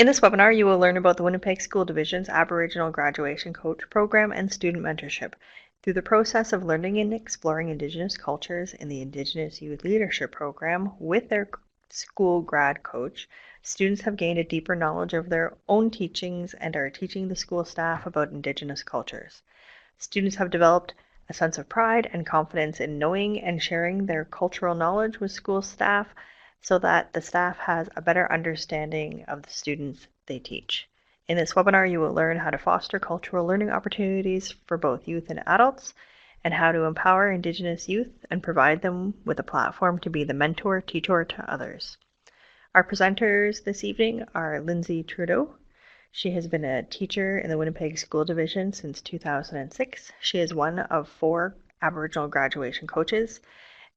In this webinar, you will learn about the Winnipeg School Division's Aboriginal Graduation Coach Program and Student Mentorship. Through the process of learning and exploring Indigenous cultures in the Indigenous Youth Leadership Program with their school grad coach, students have gained a deeper knowledge of their own teachings and are teaching the school staff about Indigenous cultures. Students have developed a sense of pride and confidence in knowing and sharing their cultural knowledge with school staff so that the staff has a better understanding of the students they teach. In this webinar, you will learn how to foster cultural learning opportunities for both youth and adults, and how to empower Indigenous youth and provide them with a platform to be the mentor, teacher to others. Our presenters this evening are Lindsay Trudeau. She has been a teacher in the Winnipeg School Division since 2006. She is one of 4 Aboriginal graduation coaches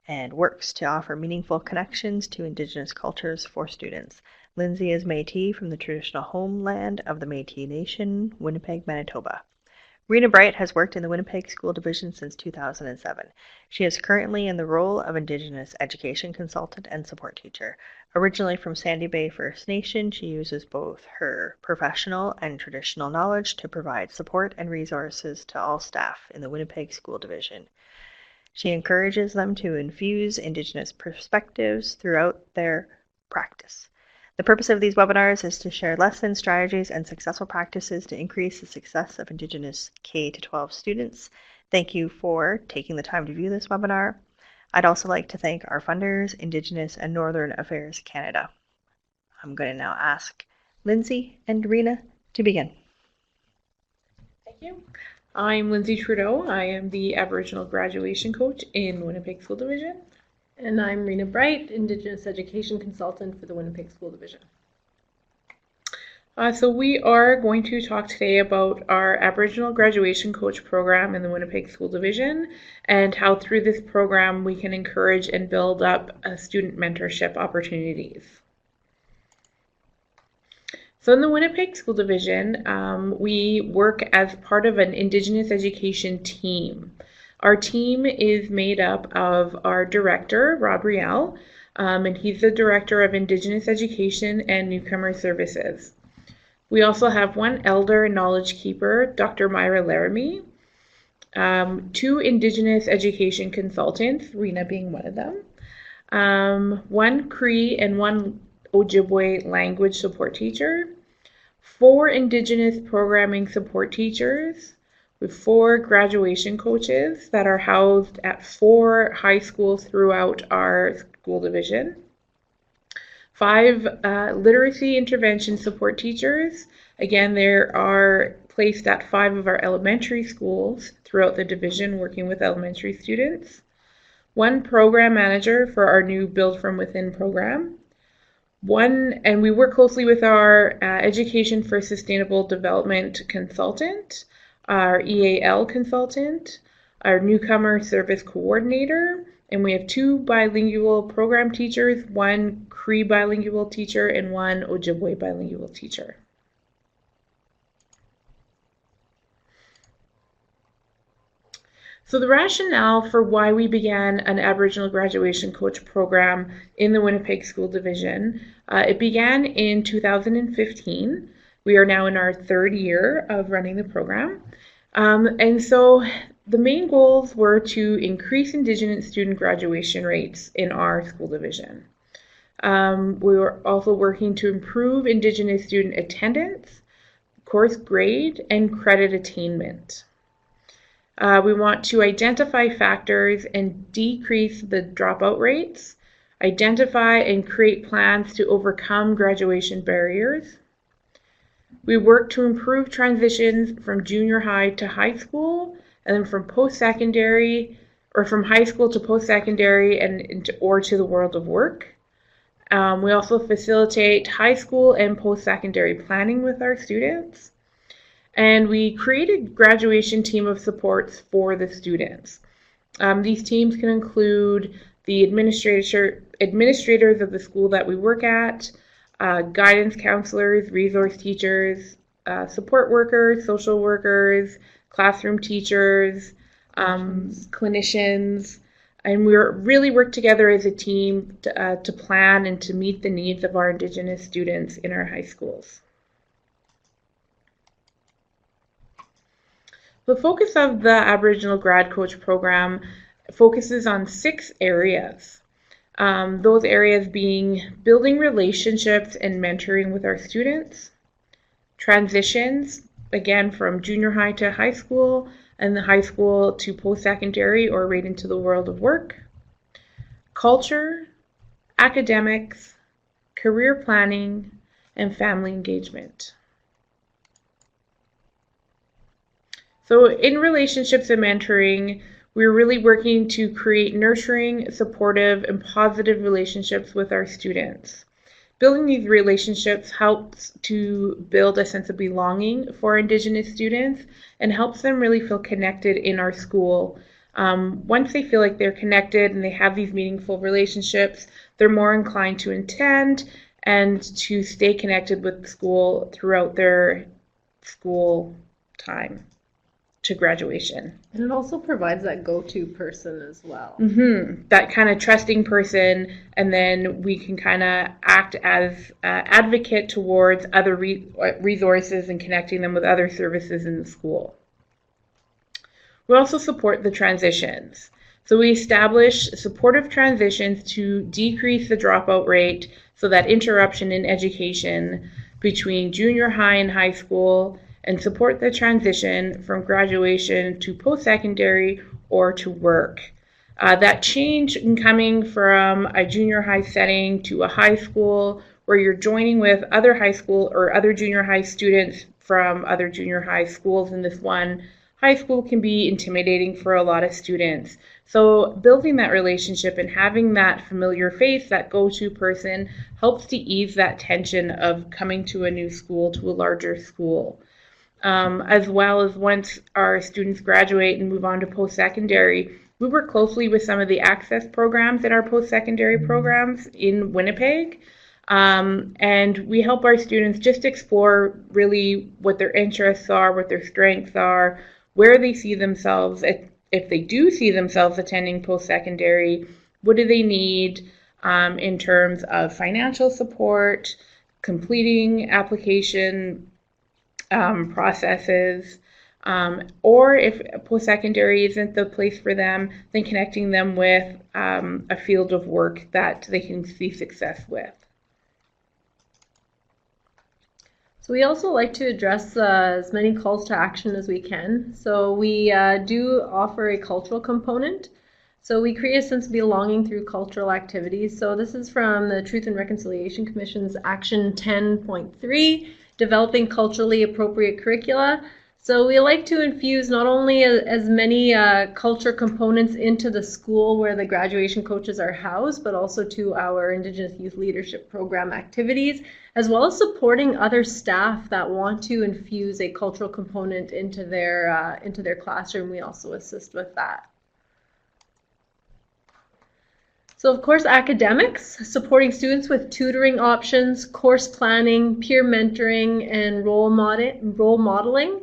and works to offer meaningful connections to Indigenous cultures for students. Lindsay is Métis from the traditional homeland of the Métis Nation, Winnipeg, Manitoba. Rena Bright has worked in the Winnipeg School Division since 2007. She is currently in the role of Indigenous Education Consultant and Support Teacher. Originally from Sandy Bay First Nation, she uses both her professional and traditional knowledge to provide support and resources to all staff in the Winnipeg School Division. She encourages them to infuse Indigenous perspectives throughout their practice. The purpose of these webinars is to share lessons, strategies, and successful practices to increase the success of Indigenous K-12 students. Thank you for taking the time to view this webinar. I'd also like to thank our funders, Indigenous and Northern Affairs Canada. I'm going to now ask Lindsay and Rena to begin. Thank you. I'm Lindsay Trudeau. I am the Aboriginal graduation coach in Winnipeg School Division. And I'm Rena Bright, Indigenous Education Consultant for the Winnipeg School Division. So we are going to talk today about our Aboriginal graduation coach program in the Winnipeg School Division and how through this program we can encourage and build up student mentorship opportunities. So in the Winnipeg School Division, we work as part of an Indigenous education team. Our team is made up of our director, Rob Riel, and he's the director of Indigenous Education and Newcomer Services. We also have one elder and knowledge keeper, Dr. Myra Laramie, 2 Indigenous education consultants, Rena being one of them, 1 Cree and 1 Ojibwe language support teacher, 4 Indigenous programming support teachers, with 4 graduation coaches that are housed at 4 high schools throughout our school division, 5 literacy intervention support teachers. Again, there are placed at 5 of our elementary schools throughout the division working with elementary students, 1 program manager for our new Build From Within program, and we work closely with our Education for Sustainable Development consultant, our EAL consultant, our newcomer service coordinator, and we have 2 bilingual program teachers, 1 Cree bilingual teacher and 1 Ojibwe bilingual teacher. So the rationale for why we began an Aboriginal graduation coach program in the Winnipeg School Division, it began in 2015. We are now in our 3rd year of running the program. And so the main goals were to increase Indigenous student graduation rates in our school division. We were also working to improve Indigenous student attendance, course grade, and credit attainment. We want to identify factors and decrease the dropout rates, identify and create plans to overcome graduation barriers. We work to improve transitions from junior high to high school, and then from post-secondary, or from high school to post-secondary or to the world of work. We also facilitate high school and post-secondary planning with our students. And we created a graduation team of supports for the students. These teams can include the administrators of the school that we work at, guidance counselors, resource teachers, support workers, social workers, classroom teachers, clinicians, and we really work together as a team to plan and to meet the needs of our Indigenous students in our high schools. The focus of the Aboriginal Grad Coach program focuses on 6 areas. Those areas being building relationships and mentoring with our students, transitions, again from junior high to high school, and the high school to post-secondary or right into the world of work, culture, academics, career planning, and family engagement. So in relationships and mentoring, we're really working to create nurturing, supportive, and positive relationships with our students. Building these relationships helps to build a sense of belonging for Indigenous students and helps them really feel connected in our school. Once they feel like they're connected and they have these meaningful relationships, they're more inclined to attend and to stay connected with school throughout their school time to graduation. And it also provides that go-to person as well. That kind of trusting person, and then we can kind of act as advocate towards other resources and connecting them with other services in the school. We also support the transitions. So we establish supportive transitions to decrease the dropout rate, so that interruption in education between junior high and high school, and support the transition from graduation to post-secondary or to work. That change in coming from a junior high setting to a high school where you're joining with other high school or other junior high students from other junior high schools in this one high school can be intimidating for a lot of students. So building that relationship and having that familiar face, that go-to person, helps to ease that tension of coming to a new school, to a larger school. As well as once our students graduate and move on to post-secondary, we work closely with some of the access programs in our post-secondary programs in Winnipeg. And we help our students just explore really what their interests are, what their strengths are, where they see themselves, if they do see themselves attending post-secondary, what do they need in terms of financial support, completing application processes, or if post-secondary isn't the place for them, then connecting them with a field of work that they can see success with. So we also like to address as many calls to action as we can. So we do offer a cultural component. So we create a sense of belonging through cultural activities. So this is from the Truth and Reconciliation Commission's Action 10.3, developing culturally appropriate curricula. So we like to infuse not only as many culture components into the school where the graduation coaches are housed, but also to our Indigenous Youth Leadership Program activities, as well as supporting other staff that want to infuse a cultural component into their classroom. We also assist with that. So of course, academics, supporting students with tutoring options, course planning, peer mentoring, and role modeling.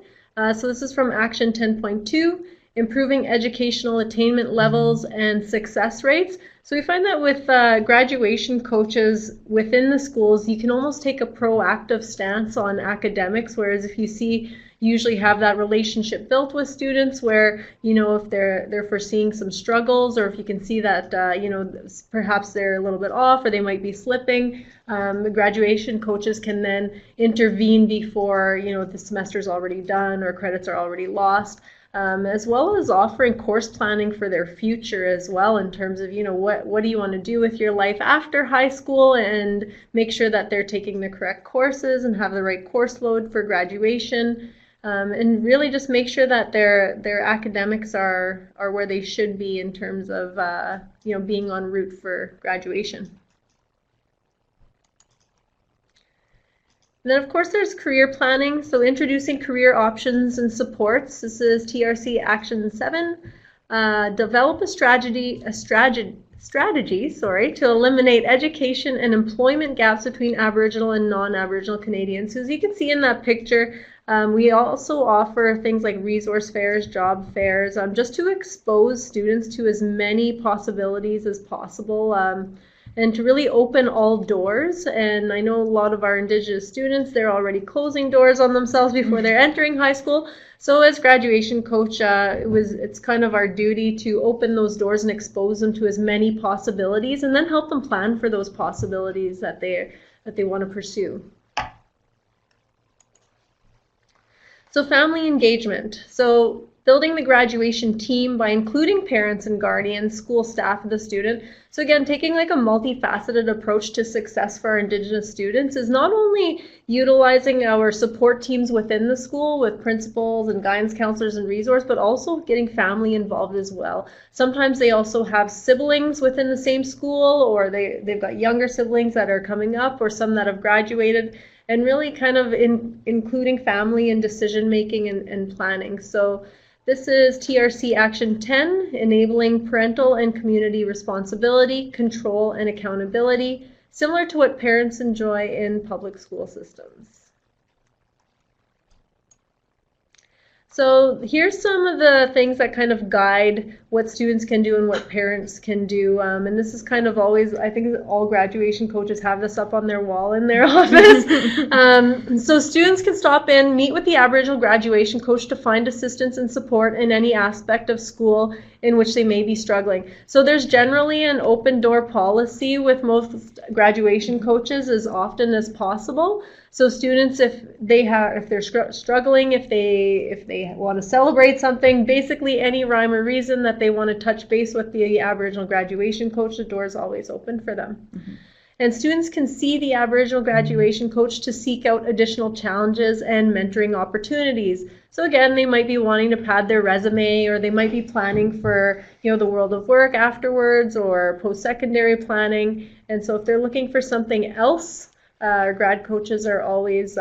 So this is from Action 10.2, improving educational attainment levels and success rates. So we find that with graduation coaches within the schools, you can almost take a proactive stance on academics, whereas if you usually have that relationship built with students where, you know, if they're foreseeing some struggles, or if you can see that, you know, perhaps they're a little bit off or they might be slipping, the graduation coaches can then intervene before, you know, the semester's already done or credits are already lost. As well as offering course planning for their future as well, in terms of, you know, what do you want to do with your life after high school, and make sure that they're taking the correct courses and have the right course load for graduation, and really just make sure that their academics are where they should be in terms of you know, being en route for graduation. And then of course there's career planning, so introducing career options and supports. This is TRC Action 7. Develop a strategy to eliminate education and employment gaps between Aboriginal and non-Aboriginal Canadians. So as you can see in that picture, we also offer things like resource fairs, job fairs, just to expose students to as many possibilities as possible. and to really open all doors. And I know a lot of our Indigenous students, they're already closing doors on themselves before they're entering high school. So as graduation coach, it's kind of our duty to open those doors and expose them to as many possibilities, and then help them plan for those possibilities that they want to pursue. So family engagement. So building the graduation team by including parents and guardians, school staff of the student. So again, taking like a multifaceted approach to success for our Indigenous students is not only utilizing our support teams within the school with principals and guidance counselors and resource, but also getting family involved as well. Sometimes they also have siblings within the same school, or they've got younger siblings that are coming up, or some that have graduated, and really kind of including family in decision making and planning. So this is TRC Action 10, enabling parental and community responsibility, control, and accountability, similar to what parents enjoy in public school systems. So here's some of the things that kind of guide what students can do and what parents can do. And this is kind of always, I think all graduation coaches have this up on their wall in their office. So students can stop in, meet with the Aboriginal graduation coach to find assistance and support in any aspect of school in which they may be struggling. So there's generally an open door policy with most graduation coaches as often as possible. So students, if they're struggling, if they want to celebrate something, basically any rhyme or reason that they want to touch base with the Aboriginal graduation coach, the door is always open for them. Mm-hmm. And students can see the Aboriginal graduation coach to seek out additional challenges and mentoring opportunities. So again, they might be wanting to pad their resume, or they might be planning for, the world of work afterwards, or post-secondary planning. And so if they're looking for something else, our grad coaches are always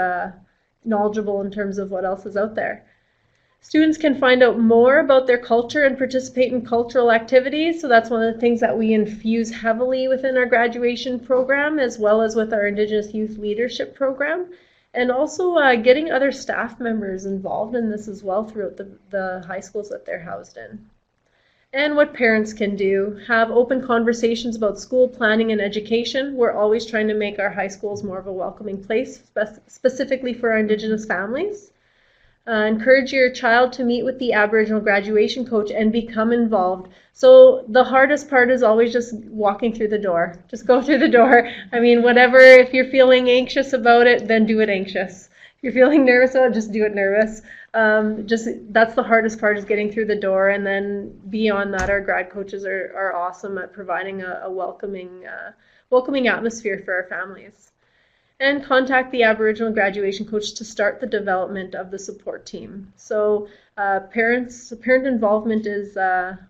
knowledgeable in terms of what else is out there. Students can find out more about their culture and participate in cultural activities. So that's one of the things that we infuse heavily within our graduation program, as well as with our Indigenous Youth Leadership program. And also getting other staff members involved in this as well throughout the high schools that they're housed in. And what parents can do, have open conversations about school planning and education. We're always trying to make our high schools more of a welcoming place, specifically for our Indigenous families. Encourage your child to meet with the Aboriginal graduation coach and become involved. So the hardest part is always just walking through the door. Just go through the door. I mean, whatever, if you're feeling anxious about it, then do it anxious. If you're feeling nervous about it, just do it nervous. That's the hardest part, is getting through the door. And then beyond that, our grad coaches are awesome at providing a welcoming atmosphere for our families. And contact the Aboriginal graduation coach to start the development of the support team. So parent involvement is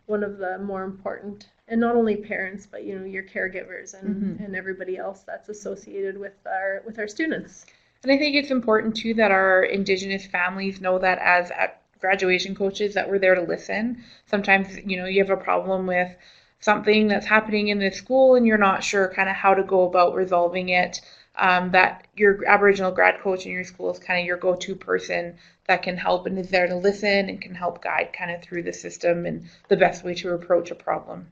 one of the more important, and not only parents, but your caregivers and everybody else that's associated with our students. And I think it's important too that our Indigenous families know that as graduation coaches, that we're there to listen. Sometimes you have a problem with something that's happening in the school and you're not sure kind of how to go about resolving it. That your Aboriginal grad coach in your school is kind of your go-to person that can help and is there to listen and can help guide kind of through the system and the best way to approach a problem.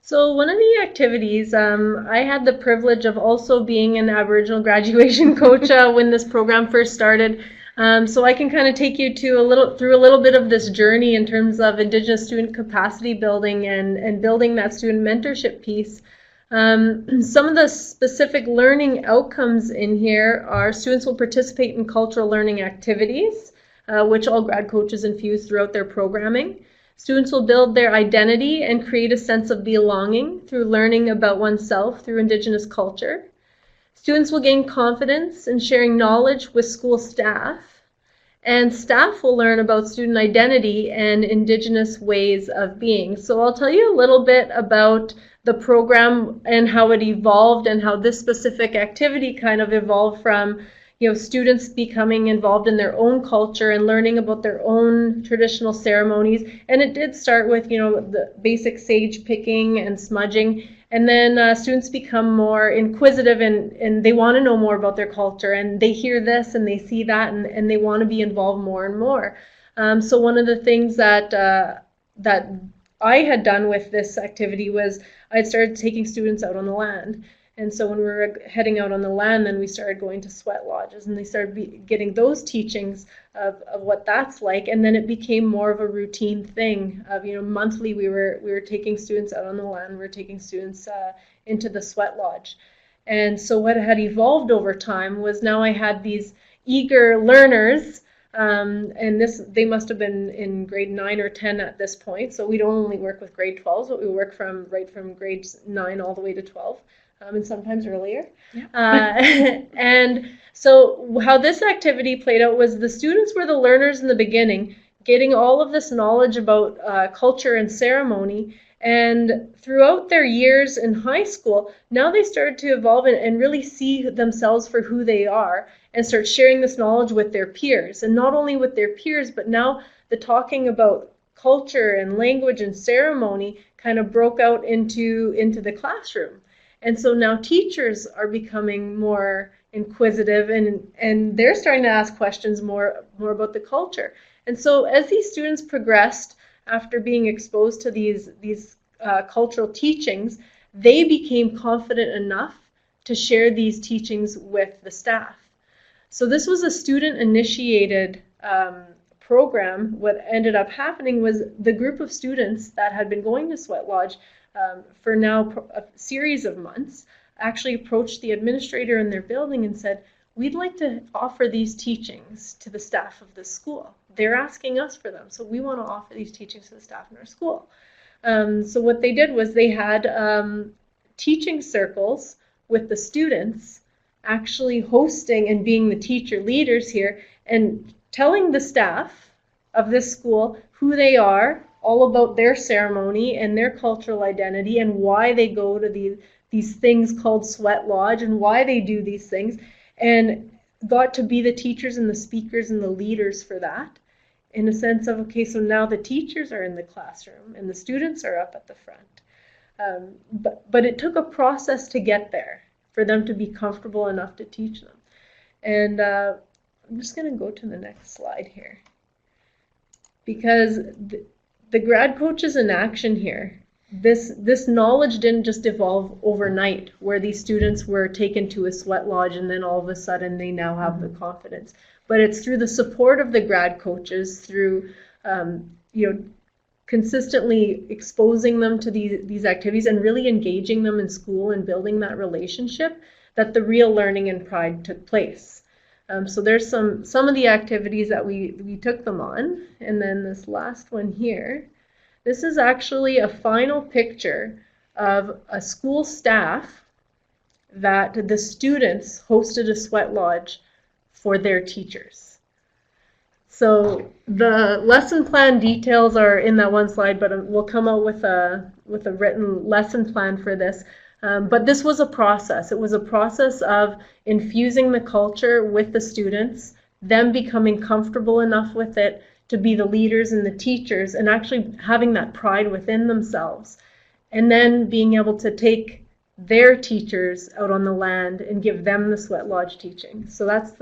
So one of the activities, I had the privilege of also being an Aboriginal graduation coach when this program first started. So I can kind of take you through a little bit of this journey in terms of Indigenous student capacity building and building that student mentorship piece. Some of the specific learning outcomes in here are students will participate in cultural learning activities, which all grad coaches infuse throughout their programming. Students will build their identity and create a sense of belonging through learning about oneself through Indigenous culture. Students will gain confidence in sharing knowledge with school staff, and staff will learn about student identity and Indigenous ways of being. So I'll tell you a little bit about the program and how it evolved and how this specific activity kind of evolved from students becoming involved in their own culture and learning about their own traditional ceremonies. And it did start with the basic sage picking and smudging, and then students become more inquisitive and they want to know more about their culture, and they hear this and they see that and they want to be involved more and more. So one of the things that I had done with this activity was I'd started taking students out on the land. And so when we were heading out on the land, then we started going to sweat lodges, and they started getting those teachings of what that's like. And then it became more of a routine thing of, monthly we were taking students out on the land, we were taking students into the sweat lodge. And so what had evolved over time was now I had these eager learners, and they must have been in grade 9 or 10 at this point. So we don't only work with grade 12s, but we work right from grades 9 all the way to 12, and sometimes earlier. Yeah. And so how this activity played out was the students were the learners in the beginning, getting all of this knowledge about culture and ceremony. And throughout their years in high school, now they started to evolve and really see themselves for who they are and start sharing this knowledge with their peers. And not only with their peers, but now the talking about culture and language and ceremony kind of broke out into the classroom. And so now teachers are becoming more inquisitive, and they're starting to ask questions more about the culture. And so as these students progressed, after being exposed to these cultural teachings, they became confident enough to share these teachings with the staff. So this was a student-initiated program. What ended up happening was the group of students that had been going to Sweat Lodge for now a series of months actually approached the administrator in their building and said, "We'd like to offer these teachings to the staff of this school. They're asking us for them, so we want to offer these teachings to the staff in our school." So what they did was they had teaching circles with the students actually hosting and being the teacher leaders here and telling the staff of this school who they are, all about their ceremony and their cultural identity and why they go to these things called Sweat Lodge and why they do these things, and got to be the teachers and the speakers and the leaders for that, in a sense of, okay, so now the teachers are in the classroom and the students are up at the front. But it took a process to get there for them to be comfortable enough to teach them. And I'm just going to go to the next slide here, because the grad coaches in action here, this knowledge didn't just evolve overnight where these students were taken to a sweat lodge and then all of a sudden they now have the confidence. But it's through the support of the grad coaches, through consistently exposing them to these activities and really engaging them in school and building that relationship, that the real learning and pride took place. So there's some of the activities that we took them on. And then this last one here, this is actually a final picture of a school staff that the students hosted a sweat lodge for their teachers. So the lesson plan details are in that one slide, but we'll come out with a written lesson plan for this. But this was a process. It was a process of infusing the culture with the students, them becoming comfortable enough with it to be the leaders and the teachers, and actually having that pride within themselves, and then being able to take their teachers out on the land and give them the sweat lodge teaching. So that's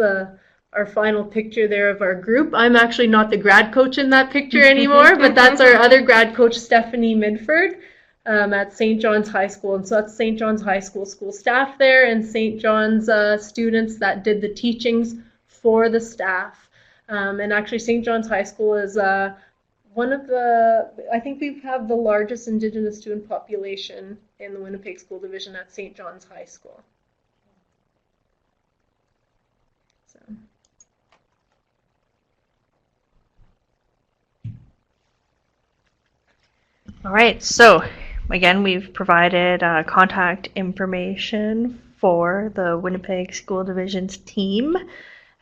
our final picture there of our group. I'm actually not the grad coach in that picture anymore, but that's our other grad coach, Stephanie Midford, at St. John's High School. And so that's St. John's High School staff there, and St. John's students that did the teachings for the staff. And actually St. John's High School is one of I think we have the largest Indigenous student population in the Winnipeg School Division at St. John's High School. So. All right, so again, we've provided contact information for the Winnipeg School Division's team,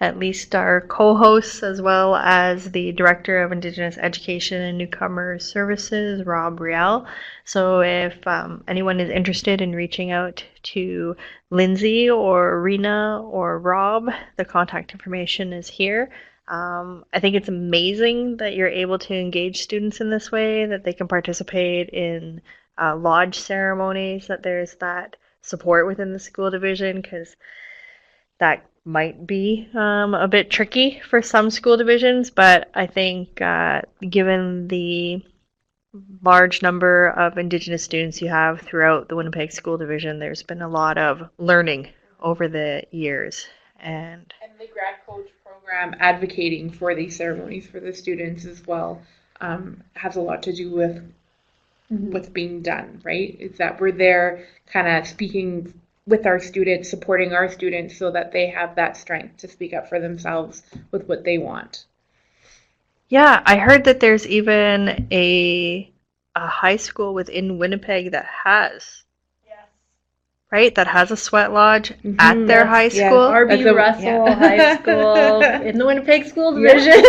at least our co-hosts, as well as the Director of Indigenous Education and Newcomer Services, Rob Riel. So if anyone is interested in reaching out to Lindsay or Rena or Rob, the contact information is here. I think it's amazing that you're able to engage students in this way, that they can participate in lodge ceremonies, that there's that support within the school division, because that might be a bit tricky for some school divisions, but I think given the large number of Indigenous students you have throughout the Winnipeg School Division, there's been a lot of learning over the years. And the Grad Coach program advocating for these ceremonies for the students as well has a lot to do with what's being done, right? Is that we're there kind of speaking with our students, supporting our students so that they have that strength to speak up for themselves with what they want. yeah, I heard that there's even a high school within Winnipeg that has, right, that has a sweat lodge at their high school. R.B. Russell High School in the Winnipeg School Division.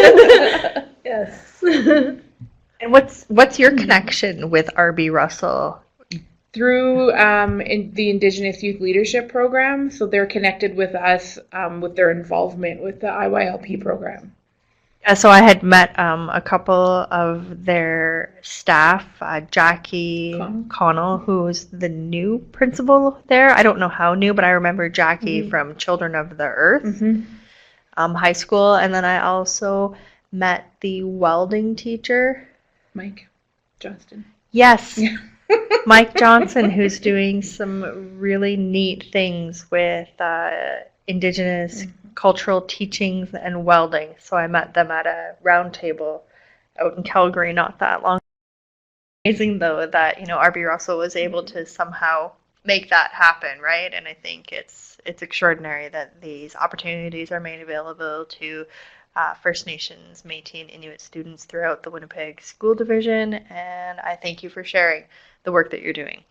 Yes. And what's your connection with R.B. Russell? Through in the Indigenous Youth Leadership Program, so they're connected with us with their involvement with the IYLP program. So I had met a couple of their staff, Jackie Connell, who's the new principal there. I don't know how new, but I remember Jackie from Children of the Earth high school. And then I also met the welding teacher. Mike Johnston. Yes. Yeah. Mike Johnson, who's doing some really neat things with Indigenous cultural teachings and welding. So I met them at a round table out in Calgary not that long. Amazing though that, you know, R.B. Russell was able to somehow make that happen, right? And I think it's extraordinary that these opportunities are made available to First Nations, Métis, and Inuit students throughout the Winnipeg School Division, and I thank you for sharing the work that you're doing.